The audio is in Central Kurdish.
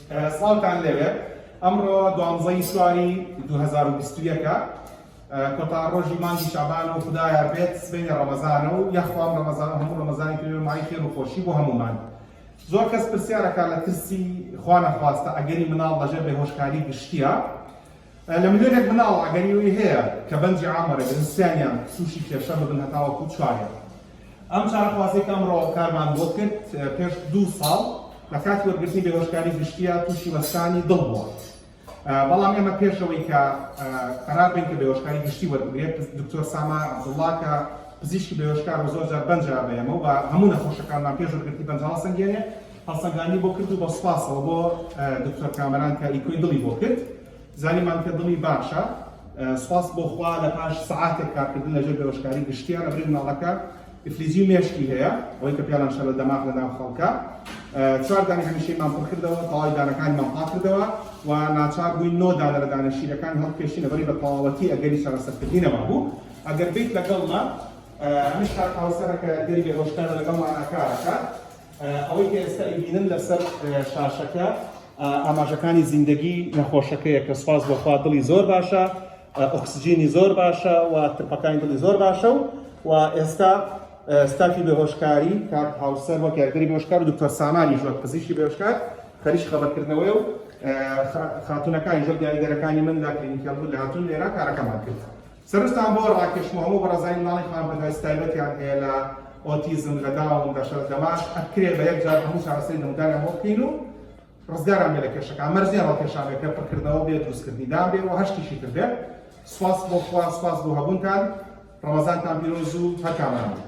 سڵاوتان لەوێ ئەمڕۆ دوانزەی سواری 2021 کۆتا ڕۆژی مانگی شابان و خدایە بێت سبەینە ڕەمەزانە و یەخوام ڕەمەزان هەموو ڕەمەزانی کردوێ مای خێر و خۆشی بۆ هەمومان. زۆر کەس پرسیارەکە لە ترسی خوا نەخواستە ئەگەری مناڵ لەژێر بێهۆشکاری گشتیە. لە ملیۆنێک مناڵ ئەگەریەوەی هەیە کە بەنجی عامەرە گرنسیانیان سوشی کێشە ببن هەتاوەکو چوارێ. ئەم چارەخوازیەکە ئەمڕۆ کارمان بۆ کرد پێش 2 ساڵ لە کاتی وەرگرتنی بێهۆشکاری گشتیە تووشی وەستانی دڵ بووە. بەڵام ئێمە پێشەوەی کە قەرار بین کە بێهۆشکاری گشتی وەربگرێت دکتۆر ساما عەبدوڵڵا کە پزیشکی بێهۆشکار و زۆرجار بەنجا بە ئێمە و بە هەموو نەخۆشەکانمان پێش وەرگرتنی بەنج هەڵسەنگێنێ هەڵسەنگانی بۆ کرد و بە سوپاسەوە بۆ دکتۆر کامەران کە ئیکۆی دڵی بۆ کرد. زانیمان کە دڵی باشە، سوپاس بۆ خوا لە پاش سەعاتێک کارکردن لەژێر بێهۆشکاری گشتیە لەبەر مناڵەکە ئیفلیزی و مێشکی هەیە ئەوەی کە پیاڵان شە لە دەماغ لەناو خەڵکە. 4 دانە هەمیشەیمان پڕ کردەوە، تەواوی دانەکانیمان پاک کردەوە و ناچار بووین 9 دانە لە دانە شیرەکانی هەڵکێشین لەبەری بە تەواوەتی ئەگەری چارەسەرکردنی نەمابوو. ئەگەر بیت لەگەڵما ئەمیش کار هاوسەرەکە ئەگەری بێهۆشکارە لەگەڵمان ئاکارەکە ئەوەی کە ئێستا ئیبینن لەسەر شاشەکە ئاماژەکانی زیندگی نەخۆشەکەیە کە سوپاس بۆ خوا دڵی زۆر باشە، ئۆکسجینی زۆر باشە و ترپەکانی دڵی زۆر باشە و ئێستا ستافی بێهۆشکاری کار هاوسەر وەک یارگەری بێهۆشکار و دکتۆر سامانیش وەک پزیشکی بێهۆشکار خەریک خەبەرکردنەوەی و خاتونەکانی ژۆر دیاریدەرەکانی من لا کلینیکال بوون لە هاتوون لێرە کارەکەمان کرد. سەرنجتان بۆ ڕاکێشم هەموو بەڕێزانی منداڵی خانبەندای تایبەتیان هەیە لە ئۆتیزم لە داون لە شەردەماش ئەکرێ بە یەکجار هەموو چارەسەری نموداریان بۆ بکەین و ڕزگاران بێ لە کێشەکان مەرجیان ڕاکێشانێکە پڕکردنەوە بێ دروستکردنیدان بێ و هەشتیشی کردێت. سوپاس بۆ خوا، سوپاس بۆ هەبوونتان، ڕەمەزانتان پیرۆز و هەر کامەران.